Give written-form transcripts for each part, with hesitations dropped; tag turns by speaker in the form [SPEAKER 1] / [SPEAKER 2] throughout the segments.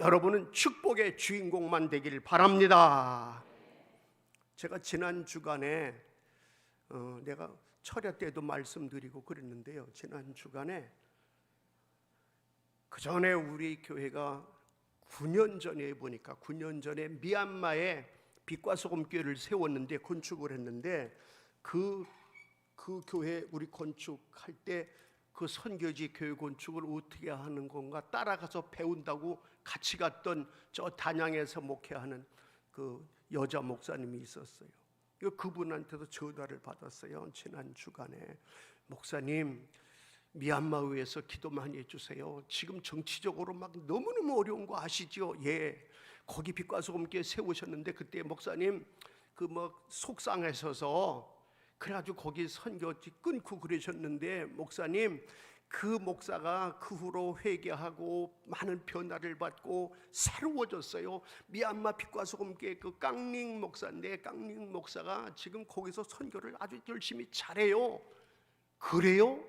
[SPEAKER 1] 여러분은 축복의 주인공만 되길 바랍니다. 제가 지난 주간에 내가 철야 때도 말씀드리고 그랬는데요, 지난 주간에 그 전에 우리 교회가 9년 전에 보니까 9년 전에 미얀마에 빛과 소금 교회를 세웠는데, 건축을 했는데 그 교회 우리 건축할 때 그 선교지 교회 건축을 어떻게 하는 건가 따라가서 배운다고 같이 갔던 저 단양에서 목회하는 그 여자 목사님이 있었어요. 그분한테도 전화를 받았어요. 지난 주간에 목사님, 미얀마에서 기도 많이 해주세요. 지금 정치적으로 막 너무너무 어려운 거 아시죠? 예. 거기 빛과 소금 교회 세우셨는데 그때 목사님 그 뭐 속상하셔서 그래가지고 거기 선교지 끊고 그러셨는데, 목사님 그 목사가 그 후로 회개하고 많은 변화를 받고 새로워졌어요. 미얀마 빛과 소금 교회 그 깡링 목사인데, 깡링 목사가 지금 거기서 선교를 아주 열심히 잘해요. 그래요?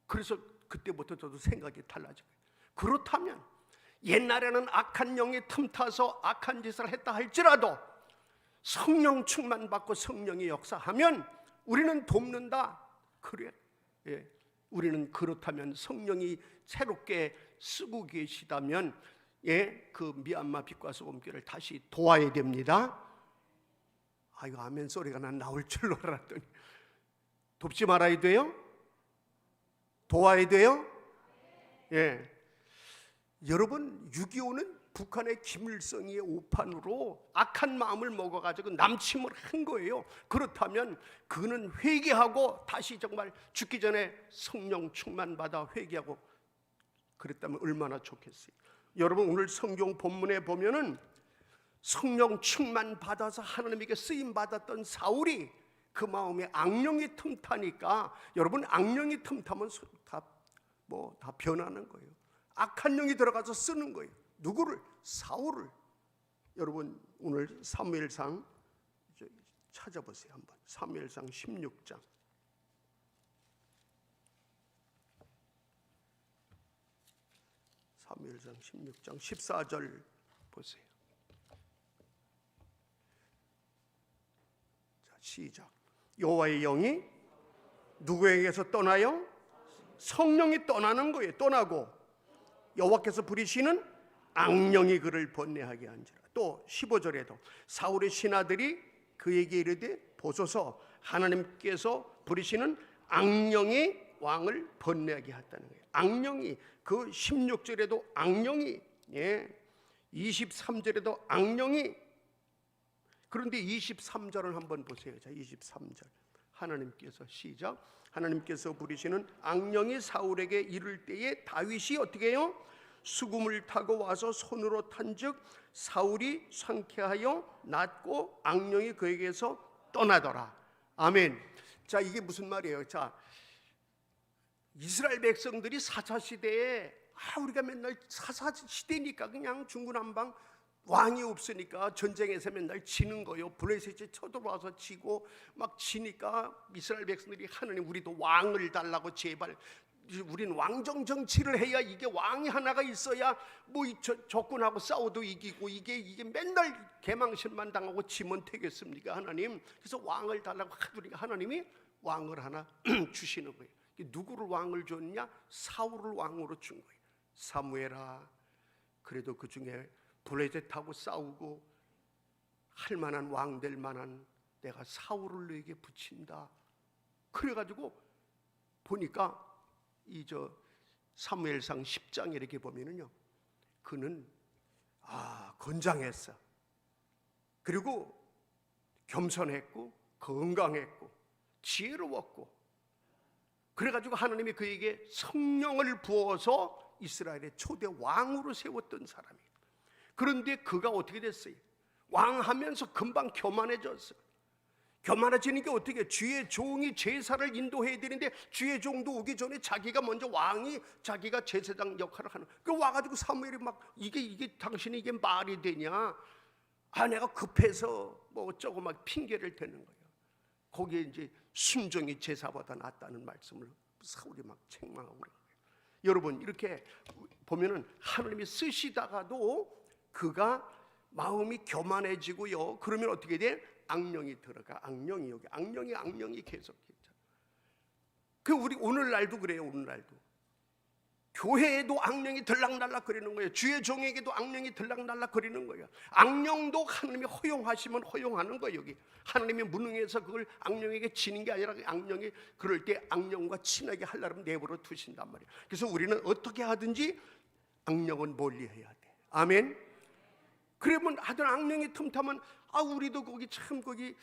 [SPEAKER 1] 그래서 그때부터 저도 생각이 달라져요. 그렇다면 옛날에는 악한 영이 틈타서 악한 짓을 했다 할지라도 성령 충만 받고 성령이 역사하면 우리는 돕는다. 그래. 예. 우리는 그렇다면 성령이 새롭게 쓰고 계시다면 그 미얀마 빛과 소금 교회를 다시 도와야 됩니다. 이거 아멘 소리가 난 나올 줄로 알았더니 돕지 말아야 돼요? 도와야 돼요? 예. 여러분, 6.25는 북한의 김일성이의 오판으로 악한 마음을 먹어가지고 남침을 한 거예요. 그렇다면 그는 회개하고 다시 정말 죽기 전에 성령 충만받아 회개하고 그랬다면 얼마나 좋겠어요. 여러분, 오늘 성경 본문에 보면은 성령 충만받아서 하나님에게 쓰임받았던 사울이 그 마음에 악령이 틈타니까, 여러분 악령이 틈타면 다 변하는 거예요. 악한 영이 들어가서 쓰는 거예요. 누구를? 사울을. 여러분 오늘 사무엘상 찾아보세요. 한번 사무엘상 16장 사무엘상 16장 14절 보세요. 자, 시작. 여호와의 영이 누구에게서 떠나요? 성령이 떠나는 거예요. 떠나고 여호와께서 부리시는 악령이 그를 번뇌하게 한지라. 또 15절에도 사울의 신하들이 그에게 이르되 보소서, 하나님께서 부리시는 악령이 왕을 번뇌하게 했다는 거예요. 악령이, 그 16절에도 악령이, 23절에도 악령이. 그런데 23절을 한번 보세요. 자, 23절 하나님께서, 시작. 하나님께서 부리시는 악령이 사울에게 이를 때에 다윗이 어떻게 해요? 수금을 타고 와서 손으로 탄즉 사울이 상쾌하여 낫고 악령이 그에게서 떠나더라. 아멘. 자, 이게 무슨 말이에요? 자, 이스라엘 백성들이 사사시대에 우리가 맨날 사사시대니까 그냥 중구난방 왕이 없으니까 전쟁에서 맨날 지는 거예요. 블레셋이 쳐들어와서 지고 막 지니까 이스라엘 백성들이 하나님, 우리도 왕을 달라고, 제발 우린 왕정 정치를 해야, 이게 왕이 하나가 있어야 뭐 적군하고 싸워도 이기고, 이게 맨날 개망신만 당하고 지면 되겠습니까 하나님? 그래서 왕을 달라고 하더니까 하나님이 왕을 하나 주시는 거예요. 누구를 왕을 줬냐? 사울을 왕으로 준 거예요. 사무엘아, 그래도 그 중에 블레셋하고 싸우고 할 만한 왕 될 만한 내가 사울을 너에게 붙인다. 그래가지고 보니까 사무엘상 10장에 이렇게 보면은요, 그는 건장했어. 그리고 겸손했고 건강했고 지혜로웠고, 그래가지고 하나님이 그에게 성령을 부어서 이스라엘의 초대 왕으로 세웠던 사람이에요. 그런데 그가 어떻게 됐어요? 왕하면서 금방 교만해졌어요. 교만해지는 게 어떻게? 주의 종이 제사를 인도해야 되는데 주의 종도 오기 전에 자기가 먼저, 왕이 자기가 제사장 역할을 하는. 그 와가지고 사무엘이 막 이게 당신이 이게 말이 되냐? 내가 급해서 뭐 어쩌고 막 핑계를 대는 거예요. 거기에 이제 순종이 제사보다 낫다는 말씀을 사울이 막 책망하고 그래요. 여러분 이렇게 보면은 하나님이 쓰시다가도 그가 마음이 교만해지고요. 그러면 어떻게 돼? 악령이 들어가. 악령이 여기 악령이 계속. 그 우리 오늘날도 그래요. 오늘날도 교회에도 악령이 들락날락 거리는 거예요. 주의 종에게도 악령이 들락날락 거리는 거예요. 악령도 하나님이 허용하시면 허용하는 거예요. 여기 하나님이 무능해서 그걸 악령에게 지는 게 아니라 악령이 그럴 때 악령과 친하게 하려면 내버려 두신단 말이에요. 그래서 우리는 어떻게 하든지 악령은 멀리해야 돼. 아멘. 그러면 하여튼 악령이 틈타면 우리도 거기 참 거기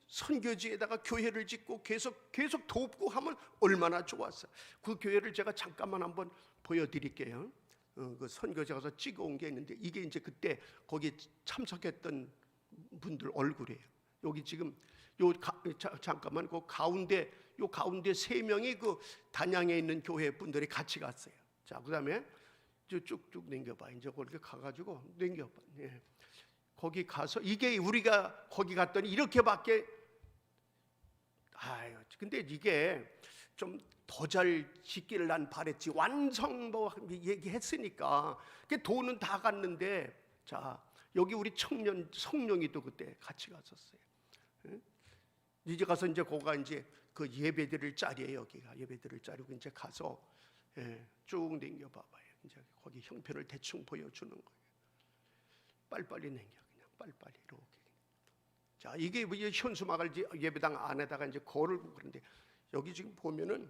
[SPEAKER 1] 선교지에다가 교회를 짓고 계속 돕고 하면 얼마나 좋았어. 그 교회를 제가 잠깐만 한번 보여드릴게요. 그 선교지 가서 찍어온 게 있는데 이게 이제 그때 거기 참석했던 분들 얼굴이에요. 여기 지금 잠깐만 그 가운데 세 명이 그 단양에 있는 교회 분들이 같이 갔어요. 자, 그다음에 쭉쭉 넘겨봐. 이제 거기 가가지고 넘겨봐. 예. 거기 가서 이게 우리가 거기 갔더니 이렇게밖에 근데 이게 좀 더 잘 짓기를 난 바랬지. 완성 뭐 얘기했으니까 그 돈은 다 갔는데 자 여기 우리 청년 성령이도 그때 같이 갔었어요. 이제 가서 이제 거가 이제 그 예배드릴 자리에 여기가 예배드릴 자리고 이제 가서 쭉 넘겨 봐봐요. 이제 거기 형편을 대충 보여주는 거예요. 빨리빨리 넘겨 그냥 빨리빨리 이렇게. 자 이게 현수막을 예배당 안에다가 이제 걸고 그런데 여기 지금 보면은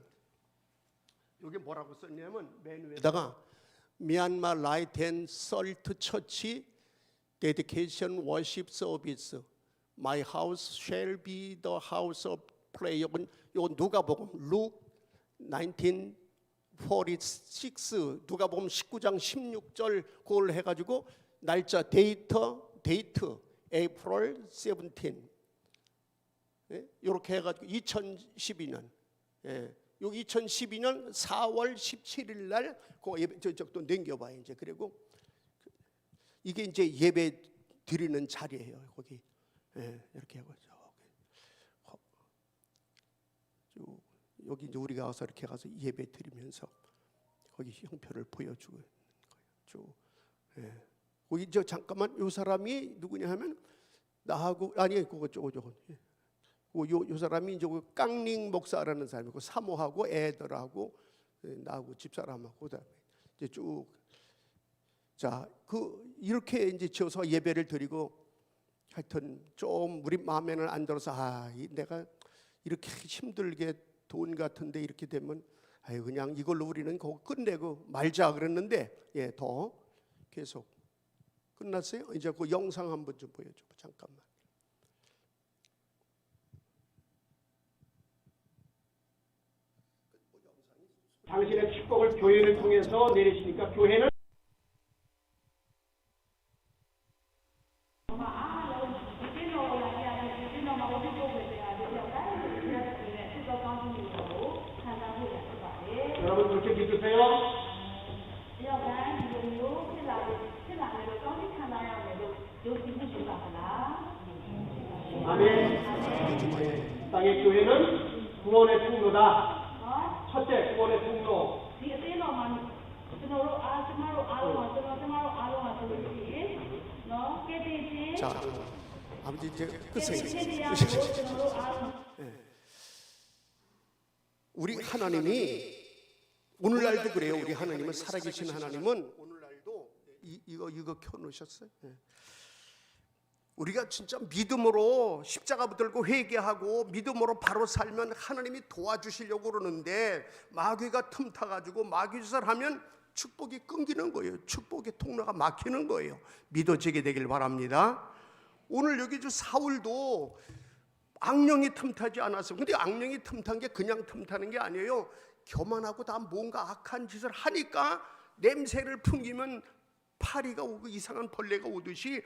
[SPEAKER 1] 여기 뭐라고 썼냐면 맨 위에다가 미얀마 라이트 앤 설트 처치 데디케이션 워십 서비스 My house shall be the house of prayer. 요 누가복음 룩 1946 누가복음 19장 16절 그걸 해가지고 날짜 데이트 April 17 이렇게 해가지고 2012년 요 2012년 4월 17일 날 그 저쪽도 넘겨봐요. 이제 그리고 이게 이제 예배 드리는 자리예요. 거기 이렇게 하고 여기 이제 우리가 와서 이렇게 가서 예배 드리면서 거기 형편을 보여주고 쭉. 거기 저 잠깐만 요 사람이 누구냐 하면 나하고 그거 저거. 요 사람이 이제 깡링 목사라는 사람이고 사모하고 애들하고 나하고 집사람하고 그다음에 이제 쭉. 자, 이렇게 이제 지어서 예배를 드리고 하여튼 좀 우리 마음에는 안 들어서 내가 이렇게 힘들게 돈 같은데 이렇게 되면 그냥 이걸로 우리는 그거 끝내고 말자 그랬는데 더 계속 끝났어요. 이제 그 영상 한번 좀 보여줘. 잠깐만. 당신의 축복을 교회를 통해서 내리시니까 교회는 여러분 그렇게 믿으세요? 아멘. 땅의 교회는 구원의 통로다. 첫째, 구원의 통로. 자, 아버지 이제 끝에 우리 하나님이 오늘날도 그래요. 우리 하나님은 살아계신 하나님은 오늘날도 이거 켜놓으셨어요. 우리가 진짜 믿음으로 십자가 붙들고 회개하고 믿음으로 바로 살면 하나님이 도와주시려고 그러는데 마귀가 틈타가지고 마귀짓을 하면 축복이 끊기는 거예요. 축복의 통로가 막히는 거예요. 믿어지게 되길 바랍니다. 오늘 여기 사울도 악령이 틈타지 않았어요. 근데 악령이 틈탄 게 그냥 틈타는 게 아니에요. 교만하고 다 뭔가 악한 짓을 하니까 냄새를 풍기면 파리가 오고 이상한 벌레가 오듯이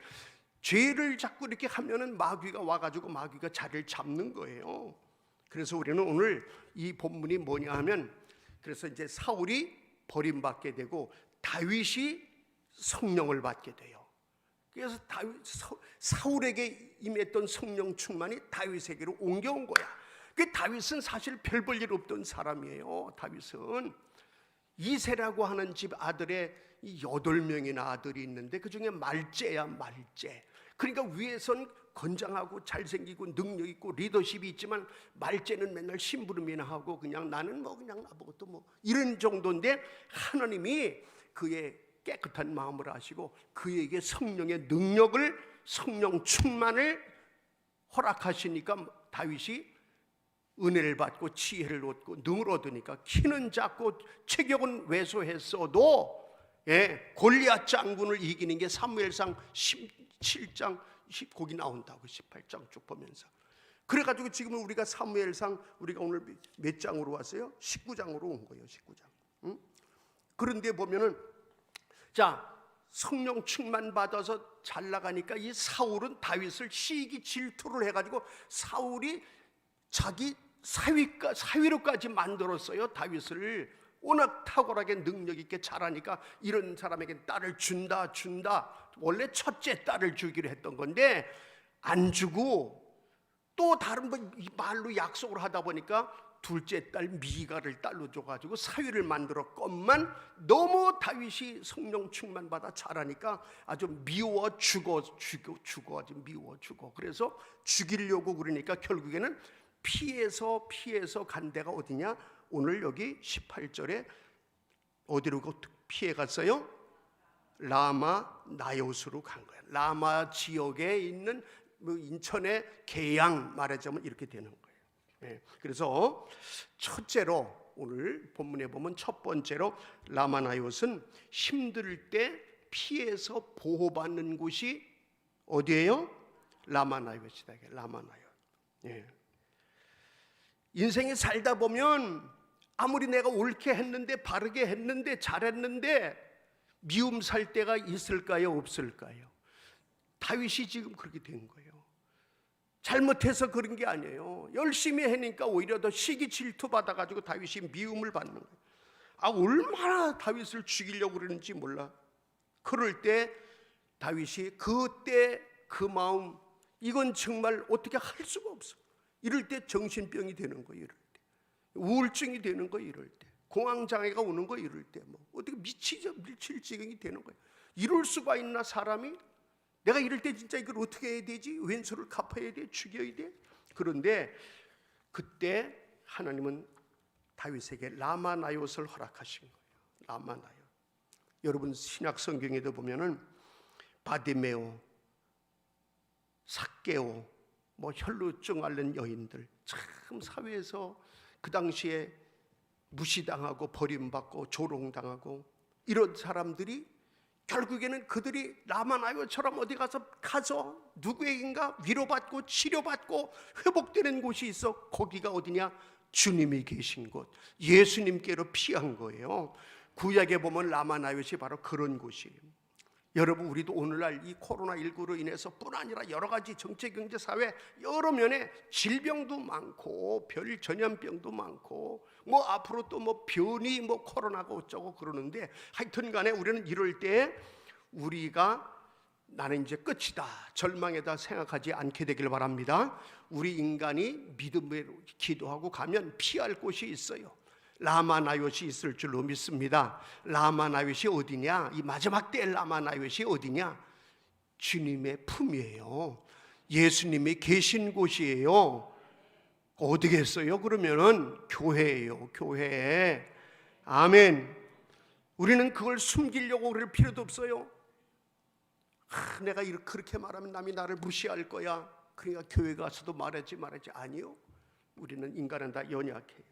[SPEAKER 1] 죄를 자꾸 이렇게 하면은 마귀가 와가지고 마귀가 자리를 잡는 거예요. 그래서 우리는 오늘 이 본문이 뭐냐 하면 그래서 이제 사울이 버림받게 되고 다윗이 성령을 받게 돼요. 그래서 사울에게 임했던 성령 충만이 다윗에게로 옮겨온 거야. 그 다윗은 사실 별 볼 일 없던 사람이에요. 다윗은 이세라고 하는 집 아들의 8명이나 아들이 있는데 그 중에 말째야, 말째. 그러니까 위에선 건장하고 잘생기고 능력 있고 리더십이 있지만 말째는 맨날 심부름이나 하고 그냥 나는 뭐 그냥 아무것도 뭐 이런 정도인데, 하나님이 그의 깨끗한 마음을 아시고 그에게 성령의 능력을, 성령 충만을 허락하시니까 다윗이 은혜를 받고 지혜를 얻고 능을 얻으니까 키는 작고 체격은 왜소했어도 골리앗 장군을 이기는 게 사무엘상 17장 거기 나온다고. 18장 쭉 보면서. 그래가지고 지금은 우리가 사무엘상 우리가 오늘 몇 장으로 왔어요? 19장으로 온 거예요. 19장. 응? 그런데 보면은 자, 성령 충만 받아서 잘 나가니까 이 사울은 다윗을 시기 질투를 해가지고 사울이 자기 사위로까지 만들었어요. 다윗을 워낙 탁월하게 능력 있게 잘하니까 이런 사람에게 딸을 준다. 원래 첫째 딸을 주기로 했던 건데 안 주고 또 다른 말로 약속을 하다 보니까 둘째 딸 미가를 딸로 줘가지고 사위를 만들었건만 너무 다윗이 성령 충만 받아 잘하니까 아주 미워 죽어 아주 미워 죽어. 그래서 죽이려고 그러니까 결국에는 피해서 간 데가 어디냐? 오늘 여기 18절에 어디로 피해 갔어요? 라마 나요스로 간 거예요. 라마 지역에 있는 인천의 계양, 말하자면 이렇게 되는 거예요. 그래서 첫째로 오늘 본문에 보면 첫 번째로 라마 나요스는 힘들 때 피해서 보호받는 곳이 어디예요? 라마 나요스다. 라마 나요. 인생에 살다 보면 아무리 내가 옳게 했는데 바르게 했는데 잘했는데 미움 살 때가 있을까요? 없을까요? 다윗이 지금 그렇게 된 거예요. 잘못해서 그런 게 아니에요. 열심히 하니까 오히려 더 시기 질투 받아가지고 다윗이 미움을 받는 거예요. 얼마나 다윗을 죽이려고 그러는지 몰라. 그럴 때 다윗이 그때 그 마음, 이건 정말 어떻게 할 수가 없어. 이럴 때 정신병이 되는 거예요. 이럴 때 우울증이 되는 거예요. 이럴 때 공황장애가 오는 거예요. 이럴 때 뭐 어떻게 미칠 지경이 되는 거예요. 이럴 수가 있나 사람이? 내가 이럴 때 진짜 이걸 어떻게 해야 되지? 왼수를 갚아야 돼? 죽여야 돼? 그런데 그때 하나님은 다윗에게 라마나요스를 허락하신 거예요. 라마나요. 여러분 신약 성경에도 보면은 바디메오, 삭개오, 뭐 혈루증 앓는 여인들, 참 사회에서 그 당시에 무시당하고 버림받고 조롱당하고 이런 사람들이 결국에는 그들이 라마나요처럼 어디 가서 누구에겐가 위로받고 치료받고 회복되는 곳이 있어. 거기가 어디냐? 주님이 계신 곳, 예수님께로 피한 거예요. 구약에 보면 라마나요시 바로 그런 곳이에요. 여러분 우리도 오늘날 이 코로나19로 인해서 뿐 아니라 여러 가지 정치, 경제, 사회 여러 면에 질병도 많고 별 전염병도 많고 뭐 앞으로 또 뭐 변이 뭐 코로나가 어쩌고 그러는데 하여튼 간에 우리는 이럴 때 우리가 나는 이제 끝이다, 절망에다 생각하지 않게 되길 바랍니다. 우리 인간이 믿음으로 기도하고 가면 피할 곳이 있어요. 라마나요시 있을 줄로 믿습니다. 라마나요시 어디냐? 이 마지막 때 라마나요시 어디냐? 주님의 품이에요. 예수님이 계신 곳이에요. 어디겠어요? 그러면은 교회예요. 교회. 아멘. 우리는 그걸 숨기려고 그럴 필요도 없어요. 내가 그렇게 말하면 남이 나를 무시할 거야. 그러니까 교회 가서도 말하지. 아니요. 우리는 인간은 다 연약해요.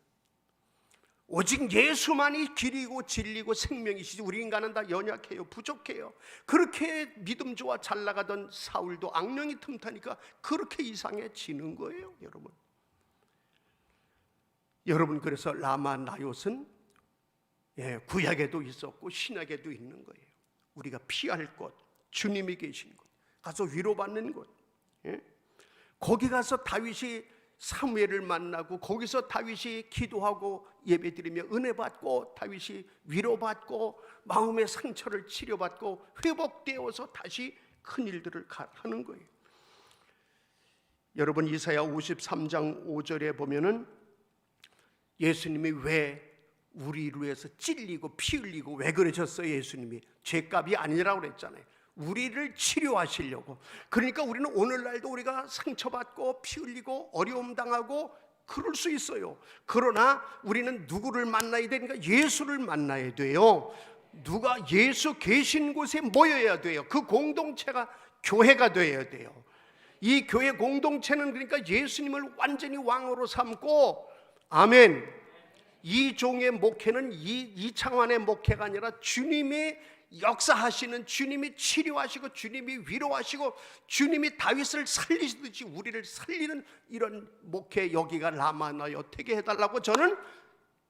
[SPEAKER 1] 오직 예수만이 길이고 진리고 생명이시지 우리 인간은 다 연약해요. 부족해요. 그렇게 믿음 좋아 잘 나가던 사울도 악령이 틈타니까 그렇게 이상해지는 거예요. 여러분 그래서 라마나요스는 구약에도 있었고 신약에도 있는 거예요. 우리가 피할 곳, 주님이 계신 곳, 가서 위로받는 곳. 거기 가서 다윗이 사무엘을 만나고 거기서 다윗이 기도하고 예배드리며 은혜받고 다윗이 위로받고 마음의 상처를 치료받고 회복되어서 다시 큰 일들을 하는 거예요. 여러분 이사야 53장 5절에 보면은 예수님이 왜 우리를 위해서 찔리고 피 흘리고 왜 그러셨어요? 예수님이 죄값이 아니라고 그랬잖아요. 우리를 치료하시려고. 그러니까 우리는 오늘날도 우리가 상처받고 피 흘리고 어려움 당하고 그럴 수 있어요. 그러나 우리는 누구를 만나야 되니까 예수를 만나야 돼요. 누가 예수 계신 곳에 모여야 돼요. 그 공동체가 교회가 되어야 돼요. 이 교회 공동체는 그러니까 예수님을 완전히 왕으로 삼고, 아멘. 이 종의 목회는 이창환의 목회가 아니라 주님이 역사하시는, 주님이 치료하시고 주님이 위로하시고 주님이 다윗을 살리시듯이 우리를 살리는 이런 목회, 여기가 라마나요 되게 해달라고 저는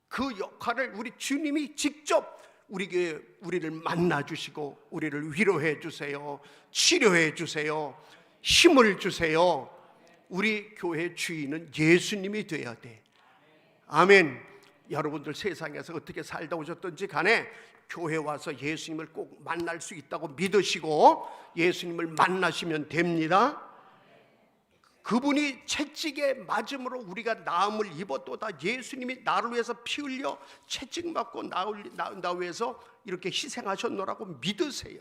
[SPEAKER 1] 그 역할을 우리 주님이 직접 우리를 만나주시고 우리를 위로해 주세요, 치료해 주세요, 힘을 주세요. 우리 교회 주인은 예수님이 돼야 돼. 아멘. 여러분들 세상에서 어떻게 살다 오셨든지 간에 교회 와서 예수님을 꼭 만날 수 있다고 믿으시고 예수님을 만나시면 됩니다. 그분이 채찍에 맞음으로 우리가 나음을 입었도다. 예수님이 나를 위해서 피 흘려 채찍 맞고 나 위해서 이렇게 희생하셨노라고 믿으세요.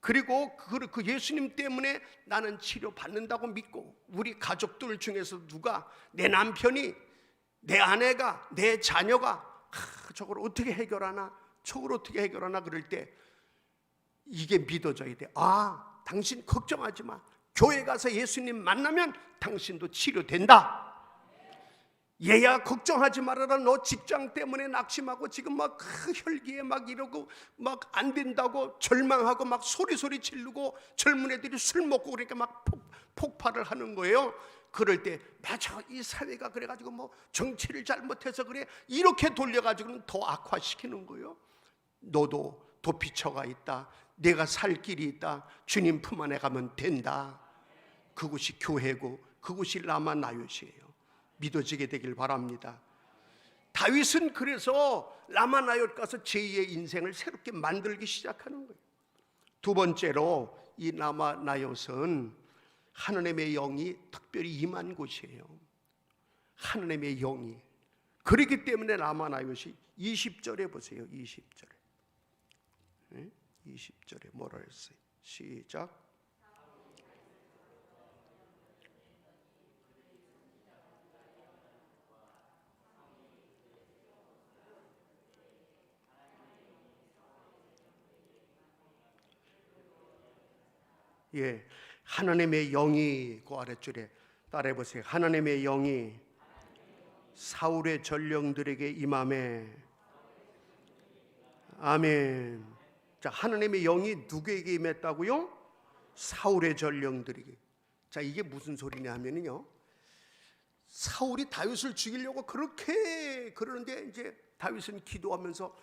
[SPEAKER 1] 그리고 그 예수님 때문에 나는 치료받는다고 믿고, 우리 가족들 중에서 누가, 내 남편이, 내 아내가, 내 자녀가 저걸 어떻게 해결하나, 저걸 어떻게 해결하나 그럴 때 이게 믿어져야 돼. 아, 당신 걱정하지 마. 교회 가서 예수님 만나면 당신도 치료된다. 얘야 걱정하지 말아라. 너 직장 때문에 낙심하고 지금 막 혈기에 막 이러고 막 안 된다고 절망하고 막 소리 지르고 젊은 애들이 술 먹고 그러니까 막 폭발을 하는 거예요. 그럴 때 맞아, 이 사회가 그래가지고 뭐 정치를 잘못해서 그래, 이렇게 돌려가지고는 더 악화시키는 거예요. 너도 도피처가 있다. 내가 살 길이 있다. 주님 품 안에 가면 된다. 그곳이 교회고 그곳이 라마나요시예요. 믿어지게 되길 바랍니다. 다윗은 그래서 라마나요트 가서 제2의 인생을 새롭게 만들기 시작하는 거예요. 두 번째로 이 라마나요트는 하나님의 영이 특별히 임한 곳이에요. 하나님의 영이. 그렇기 때문에 라마나요트이 20절에 보세요. 20절에 20절에 뭐라 했어요? 시작. 예, 하나님의 영이, 그 아랫줄에 따라해 보세요. 하나님의 영이 사울의 전령들에게 임하매. 아멘. 자, 하나님의 영이 누구에게 임했다고요? 사울의 전령들에게. 자, 이게 무슨 소리냐 하면요, 사울이 다윗을 죽이려고 그렇게 그러는데 이제 다윗은 기도하면서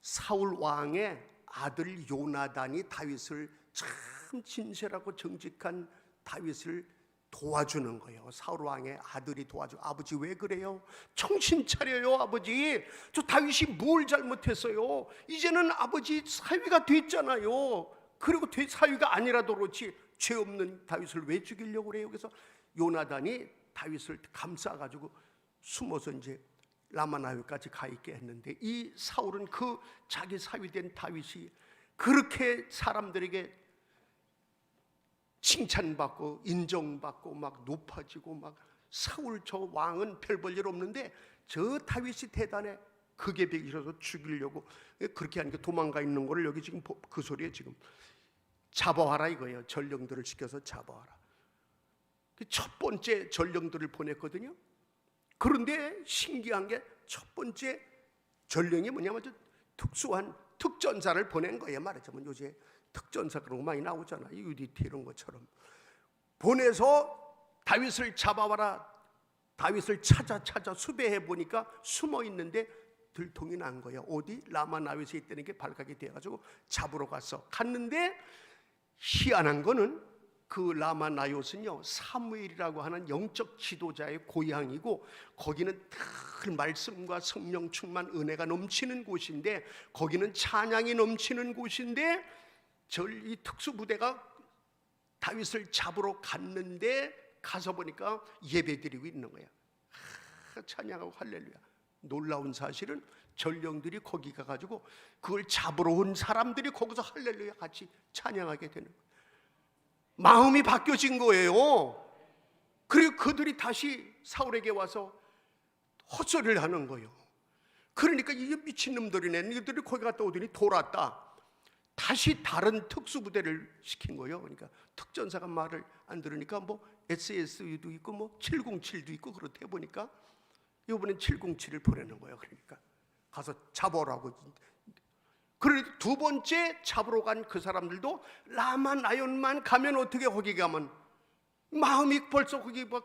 [SPEAKER 1] 사울 왕의 아들 요나단이 다윗을, 참 진실하고 정직한 다윗을 도와주는 거예요. 사울 왕의 아들이 도와줘. 아버지 왜 그래요? 정신 차려요 아버지. 저 다윗이 뭘 잘못했어요? 이제는 아버지 사위가 됐잖아요. 그리고 사위가 아니라도 그렇지 죄 없는 다윗을 왜 죽이려고 그래요? 그래서 요나단이 다윗을 감싸가지고 숨어서 이제 라마나요까지 가 있게 했는데, 이 사울은 그 자기 사위된 다윗이 그렇게 사람들에게 칭찬받고 인정받고 막 높아지고 막, 사울 저 왕은 별 볼 일 없는데 저 다윗이 대단해. 그게 배기셔서 죽이려고 그렇게 하니까 도망가 있는 거를 여기 지금 그 소리에 지금 잡아와라 이거예요. 전령들을 시켜서 잡아와라. 첫 번째 전령들을 보냈거든요. 그런데 신기한 게 첫 번째 전령이 뭐냐면 특수한 특전사를 보낸 거예요. 말하자면 요새 특전사 그런 거 많이 나오잖아요. UDT 이런 것처럼 보내서 다윗을 잡아와라. 다윗을 찾아 수배해 보니까 숨어 있는데 들통이 난 거예요. 어디? 라마나요트에 있다는 게 발각이 돼가지고 잡으러 갔는데 희한한 거는 그 라마나요트는요, 사무엘이라고 하는 영적 지도자의 고향이고 거기는 늘 말씀과 성령 충만 은혜가 넘치는 곳인데, 거기는 찬양이 넘치는 곳인데 이 특수부대가 다윗을 잡으러 갔는데 가서 보니까 예배드리고 있는 거야. 찬양하고 할렐루야. 놀라운 사실은 전령들이 거기 가가지고 그걸 잡으러 온 사람들이 거기서 할렐루야 같이 찬양하게 되는 거예요. 마음이 바뀌어진 거예요. 그리고 그들이 다시 사울에게 와서 헛소리를 하는 거예요. 그러니까 이게 미친놈들이네. 이들이 거기 갔다 오더니 돌았다. 다시 다른 특수부대를 시킨 거예요. 그러니까 특전사가 말을 안 들으니까 뭐 SSU도 있고 뭐 707도 있고 그렇대 보니까 이번엔 707을 보내는 거예요. 그러니까 가서 잡아오라고. 그런데 두 번째 잡으러 간 그 사람들도 라마나연만 가면 어떻게 거기 가면 마음이 벌써 거기 뭐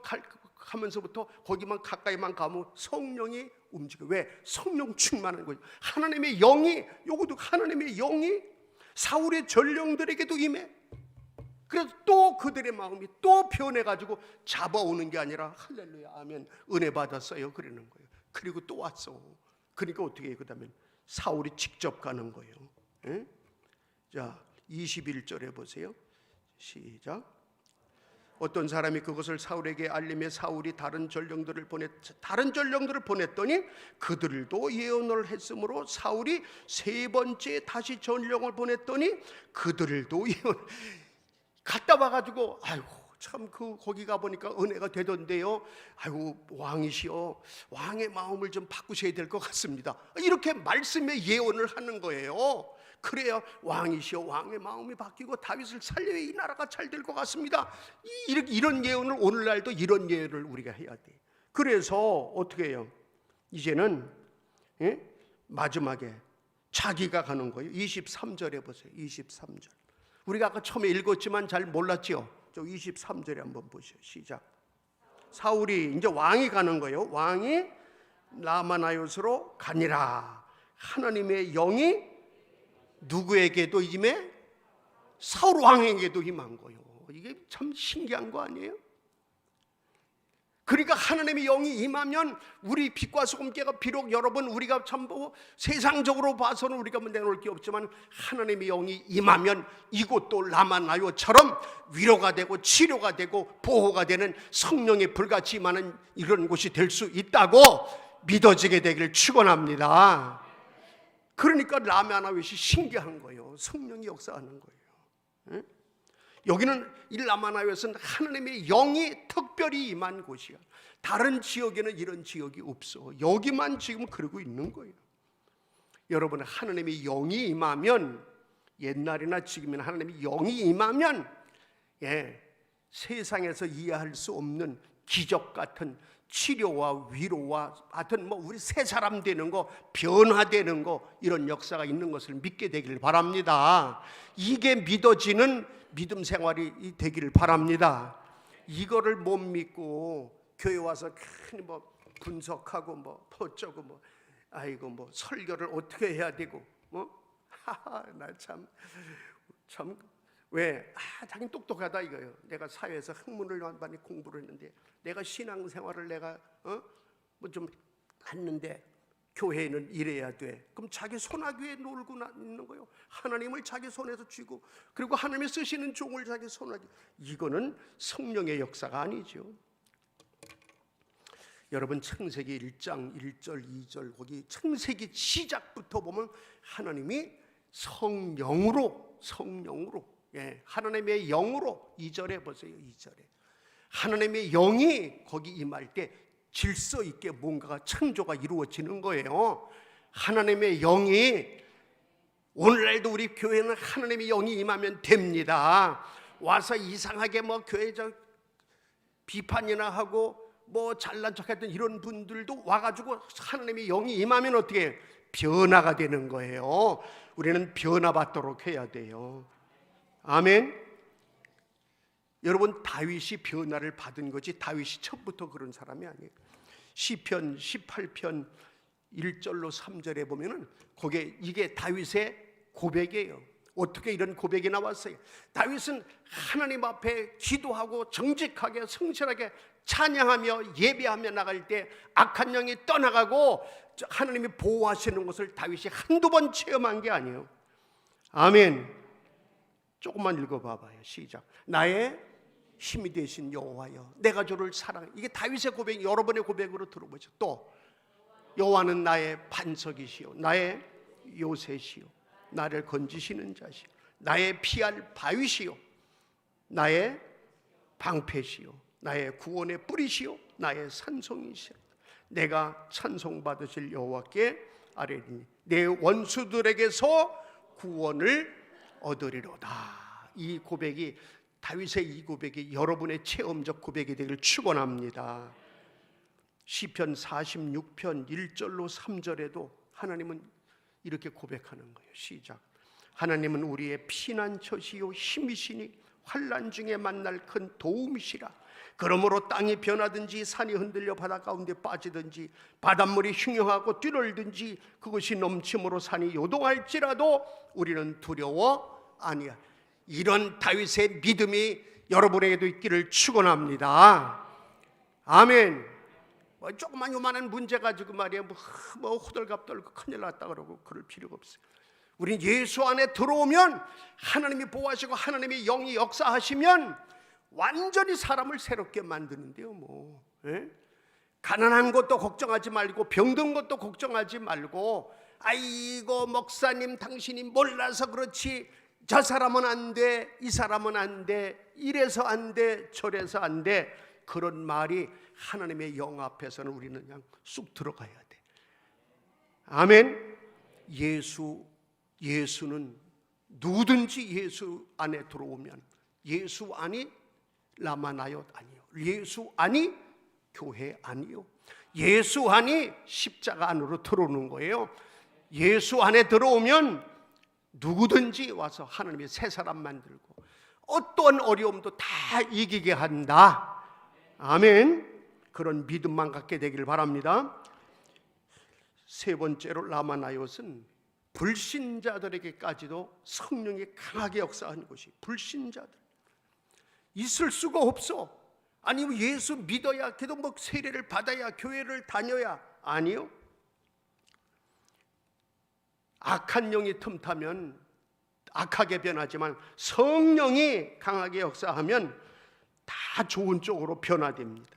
[SPEAKER 1] 가면서부터 거기만 가까이만 가면 성령이 움직여. 왜? 성령 충만한 거예요. 하나님의 영이, 요것도 하나님의 영이 사울의 전령들에게도 임해. 그래서 또 그들의 마음이 또 변해가지고 잡아오는 게 아니라 할렐루야 아멘 은혜 받았어요 그러는 거예요. 그리고 또 왔어. 그러니까 어떻게 해요? 그 다음에 사울이 직접 가는 거예요. 예? 자 21절에 보세요. 시작. 어떤 사람이 그것을 사울에게 알림해 사울이 다른 전령들을 보냈더니 그들도 예언을 했으므로 사울이 세 번째 다시 전령을 보냈더니 그들도 예언. 갔다 와가지고 아이고 참 거기 가보니까 은혜가 되던데요. 아이고 왕이시여 왕의 마음을 좀 바꾸셔야 될 것 같습니다. 이렇게 말씀의 예언을 하는 거예요. 그래야 왕이시여 왕의 마음이 바뀌고 다윗을 살려야 이 나라가 잘 될 것 같습니다. 이런 예언을 오늘날도 이런 예언을 우리가 해야 돼. 그래서 어떻게 해요? 이제는 마지막에 자기가 가는 거예요. 23절에 보세요. 23절. 우리가 아까 처음에 읽었지만 잘 몰랐죠. 저 23절에 한번 보시죠. 시작. 사울이 이제 왕이 가는 거예요. 왕이 라마나요스로 가니라. 하나님의 영이 누구에게도 임해? 사울 왕에게도 임한 거예요. 이게 참 신기한 거 아니에요? 그러니까 하나님의 영이 임하면 우리 빛과 소금깨가 비록 여러분 우리가 참 세상적으로 봐서는 우리가 내놓을 게 없지만 하나님의 영이 임하면 이곳도 라마나요처럼 위로가 되고 치료가 되고 보호가 되는 성령의 불같이 임하는 이런 곳이 될 수 있다고 믿어지게 되기를 축원합니다. 그러니까 라마나요시 신기한 거예요. 성령이 역사하는 거예요. 여기는 이 라마나요스는 하나님의 영이 특별히 임한 곳이야. 다른 지역에는 이런 지역이 없어. 여기만 지금 그러고 있는 거예요. 여러분 하나님의 영이 임하면 옛날이나 지금이나 하나님의 영이 임하면 세상에서 이해할 수 없는 기적 같은 치료와 위로와 하여튼 우리 새 사람 되는 거 변화되는 거 이런 역사가 있는 것을 믿게 되기를 바랍니다. 이게 믿어지는 믿음 생활이 되기를 바랍니다. 이거를 못 믿고 교회 와서 괜히 분석하고 어쩌고 아이고 설교를 어떻게 해야 되고 나 참 왜? 자기 똑똑하다 이거예요. 내가 사회에서 학문을 많이 공부를 했는데 내가 신앙생활을 내가 좀 했는데 교회는 이래야 돼. 그럼 자기 손아귀에 놀고 있는 거예요. 하나님을 자기 손에서 쥐고 그리고 하나님이 쓰시는 종을 자기 손아귀. 이거는 성령의 역사가 아니죠. 여러분 창세기 1장 1절 2절 거기 창세기 시작부터 보면 하나님이 성령으로 하나님의 영으로 2절에 보세요. 2절에 하나님의 영이 거기 임할 때 질서 있게 뭔가가 창조가 이루어지는 거예요. 하나님의 영이 오늘날도 우리 교회는 하나님의 영이 임하면 됩니다. 와서 이상하게 교회적 비판이나 하고 잘난 척했던 이런 분들도 와가지고 하나님의 영이 임하면 어떻게 해요? 변화가 되는 거예요. 우리는 변화받도록 해야 돼요. 아멘. 여러분 다윗이 변화를 받은 거지 다윗이 처음부터 그런 사람이 아니에요. 시편 18편 1절로 3절에 보면은 이게 다윗의 고백이에요. 어떻게 이런 고백이 나왔어요? 다윗은 하나님 앞에 기도하고 정직하게 성실하게 찬양하며 예배하며 나갈 때 악한 영이 떠나가고 하나님이 보호하시는 것을 다윗이 한두 번 체험한 게 아니에요. 아멘. 조금만 읽어봐봐요. 시작. 나의 힘이 되신 여호와여 내가 주를 사랑해. 이게 다윗의 고백, 여러분의 고백으로 들어보죠. 또 여호와는 나의 반석이시요 나의 요새시요 나를 건지시는 자시요 나의 피할 바위시요 나의 방패시요 나의 구원의 뿌리시요 나의 산송이시요 내가 찬송받으실 여호와께 아뢰리니 내 원수들에게서 구원을 얻으리로다. 이 고백이, 다윗의 이 고백이 여러분의 체험적 고백이 되길 축원합니다. 시편 46편 1절로 3절에도 하나님은 이렇게 고백하는 거예요. 시작. 하나님은 우리의 피난처시요 힘이시니 환난 중에 만날 큰 도움이시라. 그러므로 땅이 변하든지 산이 흔들려 바다 가운데 빠지든지 바닷물이 흉흉하고 뛰놀든지 그것이 넘침으로 산이 요동할지라도 우리는 두려워 아니야. 이런 다윗의 믿음이 여러분에게도 있기를 축원합니다. 아멘. 조그만 요만한 문제 가지고 말이야 뭐 호들갑 떨고 큰일 났다 그러고 그럴 필요가 없어요. 우린 예수 안에 들어오면 하나님이 보호하시고 하나님의 영이 역사하시면 완전히 사람을 새롭게 만드는데요. 뭐 가난한 것도 걱정하지 말고 병든 것도 걱정하지 말고 아이고 목사님 당신이 몰라서 그렇지 저 사람은 안 돼, 이 사람은 안 돼, 이래서 안 돼, 저래서 안 돼, 그런 말이 하나님의 영 앞에서는 우리는 그냥 쑥 들어가야 돼. 아멘. 예수는 누구든지 예수 안에 들어오면, 예수 안이 라마나옅 아니요, 예수 안이 교회 아니요, 예수 안이 십자가 안으로 들어오는 거예요. 예수 안에 들어오면 누구든지 와서 하나님의 새 사람 만들고 어떠한 어려움도 다 이기게 한다. 아멘. 그런 믿음만 갖게 되기를 바랍니다. 세 번째로 라마나옅은 불신자들에게까지도 성령이 강하게 역사하는 것이, 불신자들 있을 수가 없어. 아니면 예수 믿어야, 그래도 뭐 세례를 받아야, 교회를 다녀야. 아니요. 악한 영이 틈타면 악하게 변하지만 성령이 강하게 역사하면 다 좋은 쪽으로 변화됩니다.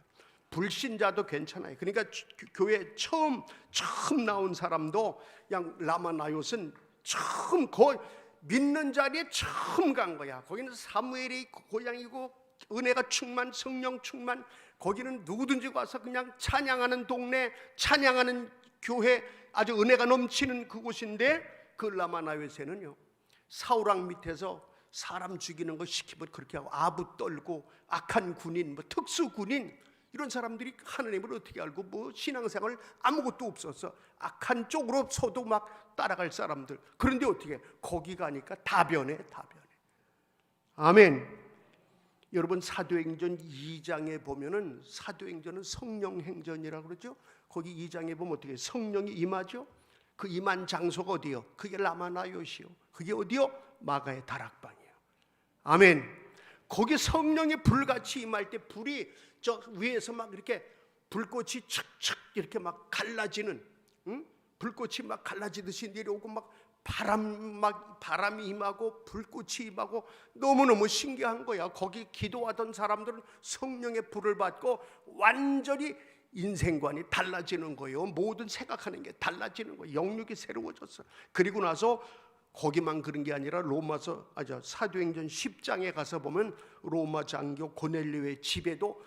[SPEAKER 1] 불신자도 괜찮아요. 그러니까 교회 처음 나온 사람도 그냥 라마나옅은 처음 믿는 자리에 처음 간 거야. 거기는 사무엘이 고향이고 은혜가 충만, 성령 충만, 거기는 누구든지 와서 그냥 찬양하는 동네, 찬양하는 교회, 아주 은혜가 넘치는 그곳인데, 그 라마나옅에는요 사울왕 밑에서 사람 죽이는 거 시키면 그렇게 하고, 아부 떨고 악한 군인, 뭐 특수 군인, 이런 사람들이 하나님을 어떻게 알고 뭐 신앙생활 아무것도 없었어. 악한 쪽으로 서도 막 따라갈 사람들. 그런데 어떻게 거기 가니까 다 변해. 아멘. 여러분 사도행전 2장에 보면은, 사도행전은 성령행전이라고 그러죠. 거기 2장에 보면 어떻게 성령이 임하죠. 그 임한 장소가 어디요? 그게 라마나옅이요. 그게 어디요? 마가의 다락방이에요. 아멘. 거기 성령이 불같이 임할 때 불이 저 위에서 막 이렇게 불꽃이 척척 이렇게 막 갈라지는, 불꽃이 막 갈라지듯이 내려오고 막 바람이 임하고 불꽃이 임하고 너무너무 신기한 거야. 거기 기도하던 사람들은 성령의 불을 받고 완전히 인생관이 달라지는 거예요. 모든 생각하는 게 달라지는 거예요. 영육이 새로워졌어. 그리고 나서 거기만 그런 게 아니라 사도행전 10장에 가서 보면 로마 장교 고넬료의 집에도,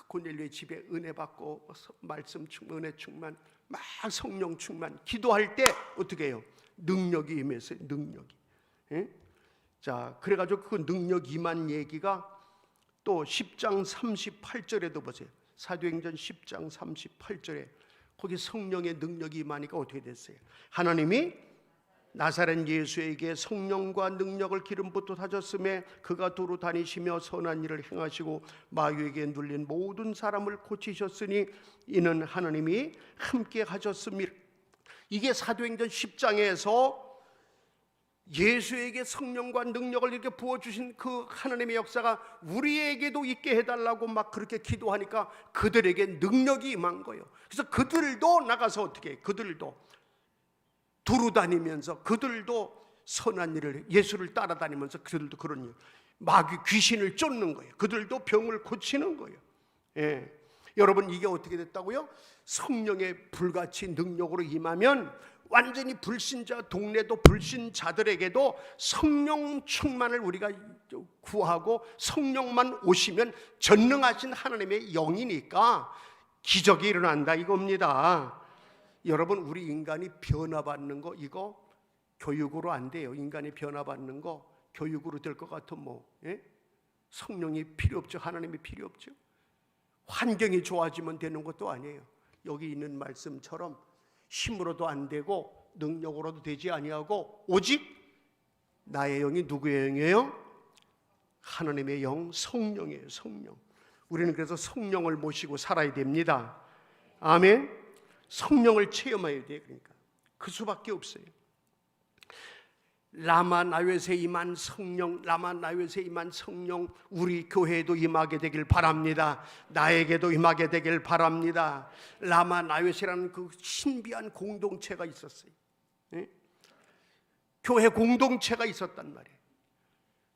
[SPEAKER 1] 고넬료의 집에 은혜 받고 말씀 충만, 은혜 충만, 막 성령 충만, 기도할 때 어떻게 해요? 능력이 임했어요. 능력이. 자, 그래가지고 그 능력 임한 얘기가 또 10장 38절에도 보세요. 사도행전 10장 38절에 거기 성령의 능력이 임하니까 어떻게 됐어요? 하나님이 나사렛 예수에게 성령과 능력을 기름부터 다졌음에 그가 도로 다니시며 선한 일을 행하시고 마귀에게 눌린 모든 사람을 고치셨으니 이는 하나님이 함께 하셨습니다. 이게 사도행전 10장에서 예수에게 성령과 능력을 이렇게 부어주신 그 하나님의 역사가 우리에게도 있게 해달라고 막 그렇게 기도하니까 그들에게 능력이 임한 거예요. 그래서 그들도 나가서 어떻게 해? 그들도 두루 다니면서, 그들도 선한 일을, 예수를 따라다니면서 그들도 그런 일, 마귀 귀신을 쫓는 거예요. 그들도 병을 고치는 거예요. 예. 여러분, 이게 어떻게 됐다고요? 성령의 불같이 능력으로 임하면 완전히 불신자, 동네도 불신자들에게도 성령 충만을 우리가 구하고, 성령만 오시면 전능하신 하나님의 영이니까 기적이 일어난다 이겁니다. 여러분, 우리 인간이 변화받는 거, 이거 교육으로 안 돼요. 인간이 변화받는 거 교육으로 될 것 같으면 성령이 필요 없죠. 하나님이 필요 없죠. 환경이 좋아지면 되는 것도 아니에요. 여기 있는 말씀처럼 힘으로도 안 되고 능력으로도 되지 아니하고, 오직 나의 영이 누구의 영이에요? 하나님의 영, 성령이에요. 성령. 우리는 그래서 성령을 모시고 살아야 됩니다. 아멘. 성령을 체험해야 돼요. 그러니까 그 수밖에 없어요. 라마 나요셋에 임한 성령, 라마 나요셋에 임한 성령, 우리 교회에도 임하게 되길 바랍니다. 나에게도 임하게 되길 바랍니다. 라마 나요셋이라는 그 신비한 공동체가 있었어요. 교회 공동체가 있었단 말이에요.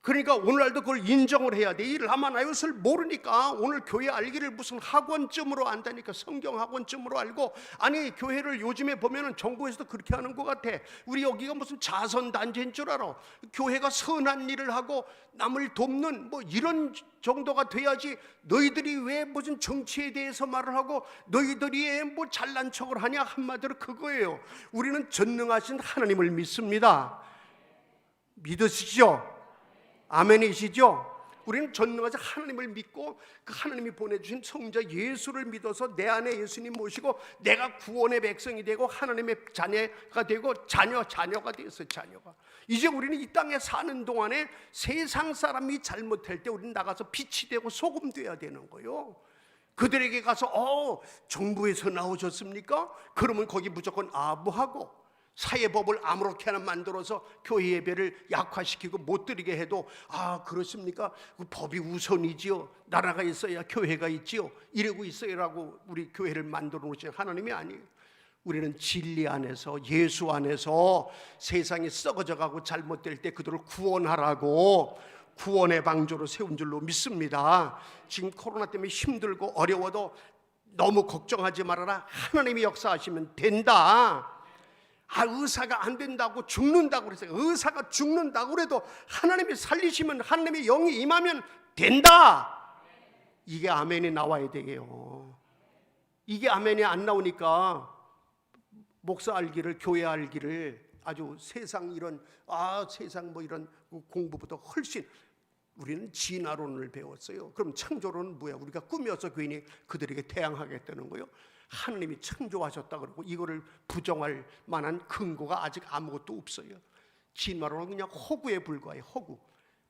[SPEAKER 1] 그러니까 오늘날도 그걸 인정을 해야 돼. 이 라마 나요셋을 모르니까 오늘 교회 알기를 무슨 학원쯤으로 안다니까. 성경 학원쯤으로 알고. 아니, 교회를 요즘에 보면은 정부에서도 그렇게 하는 것 같아. 우리 여기가 무슨 자선단체인 줄 알아. 교회가 선한 일을 하고 남을 돕는 뭐 이런 정도가 돼야지. 너희들이 왜 무슨 정치에 대해서 말을 하고 너희들이 왜 뭐 잘난 척을 하냐. 한마디로 그거예요. 우리는 전능하신 하나님을 믿습니다. 믿으시죠? 아멘이시죠? 우리는 전능하신 하나님을 믿고 그 하나님이 보내주신 성자 예수를 믿어서 내 안에 예수님 모시고 내가 구원의 백성이 되고 하나님의 자녀가 되고 자녀가 되었어요. 자녀가. 이제 우리는 이 땅에 사는 동안에 세상 사람이 잘못할 때 우리는 나가서 빛이 되고 소금 돼야 되는 거예요. 그들에게 가서 정부에서 나오셨습니까? 그러면 거기 무조건 아부하고, 사회법을 아무렇게나 만들어서 교회 예배를 약화시키고 못 드리게 해도 그렇습니까? 그 법이 우선이지요. 나라가 있어야 교회가 있지요. 이러고 있어요라고 우리 교회를 만들어 놓으신 하나님이 아니에요. 우리는 진리 안에서, 예수 안에서 세상이 썩어져 가고 잘못될 때 그들을 구원하라고 구원의 방주로 세운 줄로 믿습니다. 지금 코로나 때문에 힘들고 어려워도 너무 걱정하지 말아라. 하나님이 역사하시면 된다. 의사가 안 된다고 죽는다고 그랬어요. 의사가 죽는다고 그래도 하나님이 살리시면, 하나님의 영이 임하면 된다. 이게 아멘이 나와야 돼요. 이게 아멘이 안 나오니까 목사 알기를, 교회 알기를 아주 세상 이런 세상 뭐 이런 공부보다 훨씬, 우리는 진화론을 배웠어요. 그럼 창조론은 뭐야? 우리가 꾸며서 괜히 그들에게 대항하겠다는 거예요. 하나님이 창조하셨다 그러고 이거를 부정할 만한 근거가 아직 아무것도 없어요. 진화론은 그냥 허구에 불과해요. 허구.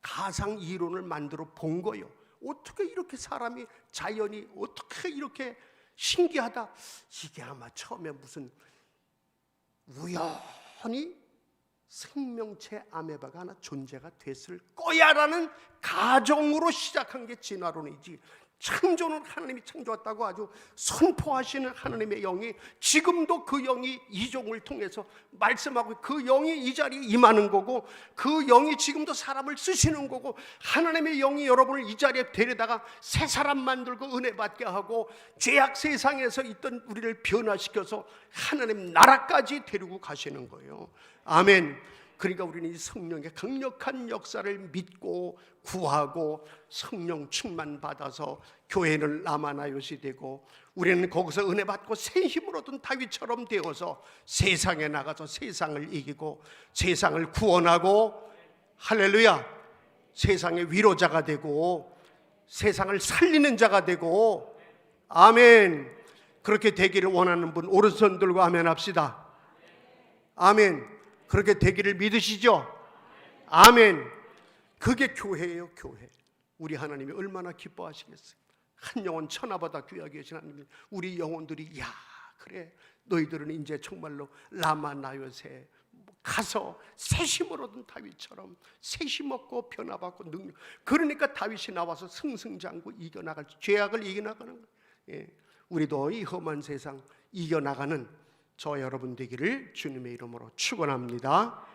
[SPEAKER 1] 가상 이론을 만들어 본 거예요. 어떻게 이렇게 사람이, 자연이 어떻게 이렇게 신기하다. 이게 아마 처음에 무슨 우연히 생명체 아메바가 하나 존재가 됐을 거야라는 가정으로 시작한 게 진화론이지. 창조는 하나님이 창조했다고 아주 선포하시는 하나님의 영이 지금도 그 영이 이종을 통해서 말씀하고, 그 영이 이 자리에 임하는 거고, 그 영이 지금도 사람을 쓰시는 거고, 하나님의 영이 여러분을 이 자리에 데려다가 새 사람 만들고 은혜 받게 하고 죄악 세상에서 있던 우리를 변화시켜서 하나님 나라까지 데리고 가시는 거예요. 아멘. 그러니까 우리는 이 성령의 강력한 역사를 믿고 구하고 성령 충만 받아서 교회는 라마나요시 되고, 우리는 거기서 은혜 받고 새 힘을 얻은 다윗처럼 되어서 세상에 나가서 세상을 이기고 세상을 구원하고, 할렐루야, 세상의 위로자가 되고 세상을 살리는 자가 되고, 아멘. 그렇게 되기를 원하는 분 오른손 들고 아멘 합시다. 아멘. 그렇게 되기를 믿으시죠? 아멘. 그게 교회예요. 교회. 우리 하나님이 얼마나 기뻐하시겠어요. 한 영혼 천하보다 귀하게 여신 하나님이 우리 영혼들이 그래, 너희들은 이제 정말로 라마나요새 가서 새 힘을 얻은 다윗처럼 새 힘 얻고 변화받고 능력. 그러니까 다윗이 나와서 승승장구 이겨나갈, 죄악을 이겨나가는 거예요. 우리도 이 험한 세상 이겨나가는 저 여러분 되기를 주님의 이름으로 축원합니다.